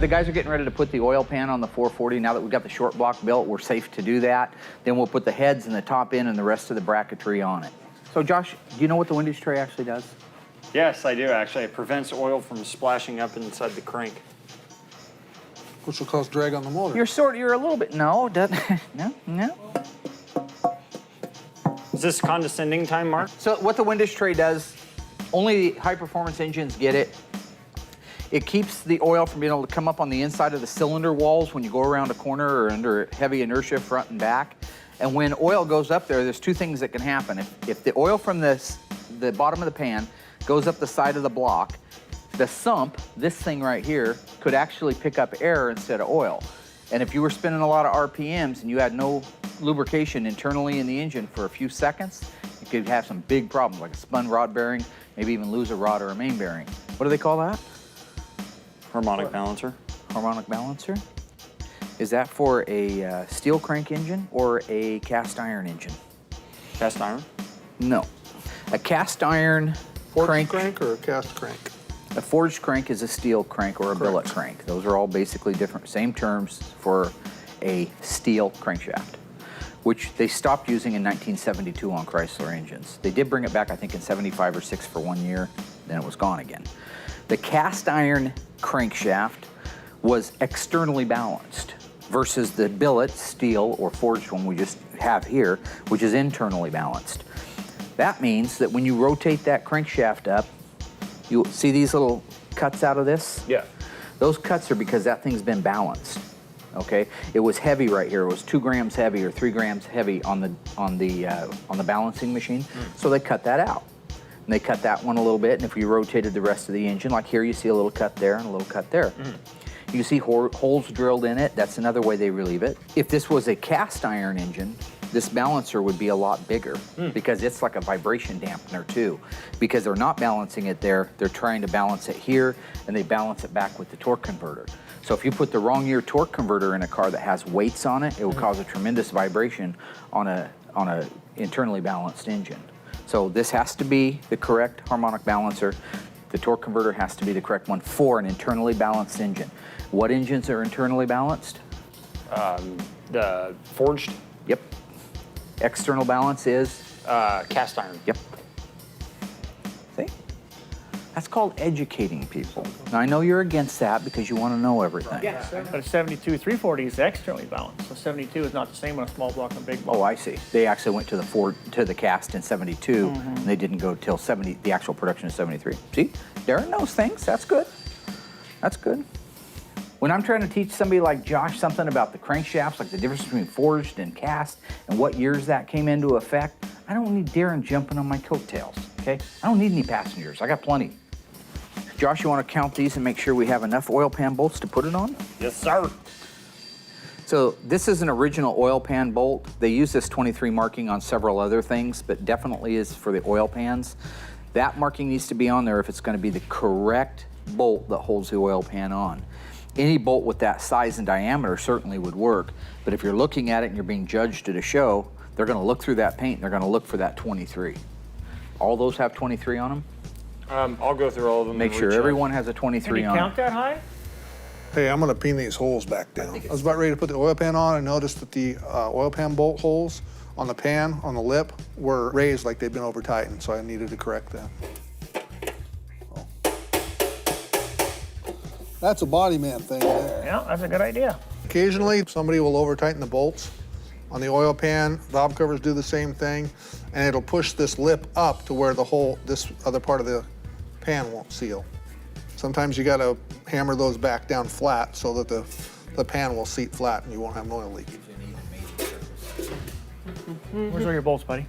The guys are getting ready to put the oil pan on the 440. Now that we've got the short block built, we're safe to do that. Then we'll put the heads and the top end and the rest of the bracketry on it. So Josh, do you know what the windage tray actually does? Yes, I do actually. It prevents oil from splashing up inside the crank. Which will cause drag on the motor. You're a little bit, no, doesn't, no. Is this condescending time, Mark? So what the windage tray does, only high performance engines get it. It keeps the oil from being able to come up on the inside of the cylinder walls when you go around a corner or under heavy inertia front and back. And when oil goes up there, there's two things that can happen. If the oil from the bottom of the pan goes up the side of the block, the sump, this thing right here, could actually pick up air instead of oil. And if you were spinning a lot of RPMs and you had no lubrication internally in the engine for a few seconds, you could have some big problems, like a spun rod bearing, maybe even lose a rod or a main bearing. What do they call that? Harmonic balancer. Harmonic balancer. Is that for a steel crank engine or a cast iron engine? Cast iron? No. A cast iron Forged crank or a cast crank? A forged crank is a steel crank or a billet crank. Those are all basically different, same terms for a steel crankshaft, which they stopped using in 1972 on Chrysler engines. They did bring it back, I think, in 75 or 6 for 1 year, then it was gone again. The cast iron crankshaft was externally balanced versus the billet, steel, or forged one we just have here, which is internally balanced. That means that when you rotate that crankshaft up, you see these little cuts out of this? Yeah. Those cuts are because that thing's been balanced, okay? It was heavy right here. It was 2 grams heavy or 3 grams heavy on the balancing machine, so they cut that out. And they cut that one a little bit, and if you rotated the rest of the engine, like here you see a little cut there and a little cut there. You see holes drilled in it. That's another way they relieve it. If this was a cast iron engine, this balancer would be a lot bigger because it's like a vibration dampener too. Because they're not balancing it there, they're trying to balance it here, and they balance it back with the torque converter. So if you put the wrong year torque converter in a car that has weights on it, it will cause a tremendous vibration on a internally balanced engine. So this has to be the correct harmonic balancer. The torque converter has to be the correct one for an internally balanced engine. What engines are internally balanced? The forged? Yep. External balance is? Cast iron. Yep. See? That's called educating people. Now, I know you're against that because you want to know everything. Yeah, but a 72 340 is externally balanced. So 72 is not the same on a small block and big block. Oh, I see. They actually went to the cast in 72, and they didn't go till 70, the actual production is 73. See? Darren knows things. That's good. That's good. When I'm trying to teach somebody like Josh something about the crankshafts, like the difference between forged and cast and what years that came into effect, I don't need Darren jumping on my coattails, okay? I don't need any passengers. I got plenty. Josh, you want to count these and make sure we have enough oil pan bolts to put it on? Yes, sir. So this is an original oil pan bolt. They use this 23 marking on several other things, but definitely is for the oil pans. That marking needs to be on there if it's going to be the correct bolt that holds the oil pan on. Any bolt with that size and diameter certainly would work, but if you're looking at it and you're being judged at a show, they're going to look through that paint and they're going to look for that 23. All those have 23 on them? I'll go through all of them. Make sure everyone has a 23 Can on you count them. that high? Hey, I'm gonna pin these holes back down. I was about ready to put the oil pan on and noticed that the oil pan bolt holes on the pan, on the lip, were raised like they'd been over tightened, so I needed to correct that. That's a body man thing there. Yeah, that's a good idea. Occasionally, somebody will over tighten the bolts on the oil pan. Valve covers do the same thing, and it'll push this lip up to where this other part of the pan won't seal. Sometimes you gotta hammer those back down flat so that the pan will seat flat and you won't have an oil leak. Where's all your bolts, buddy?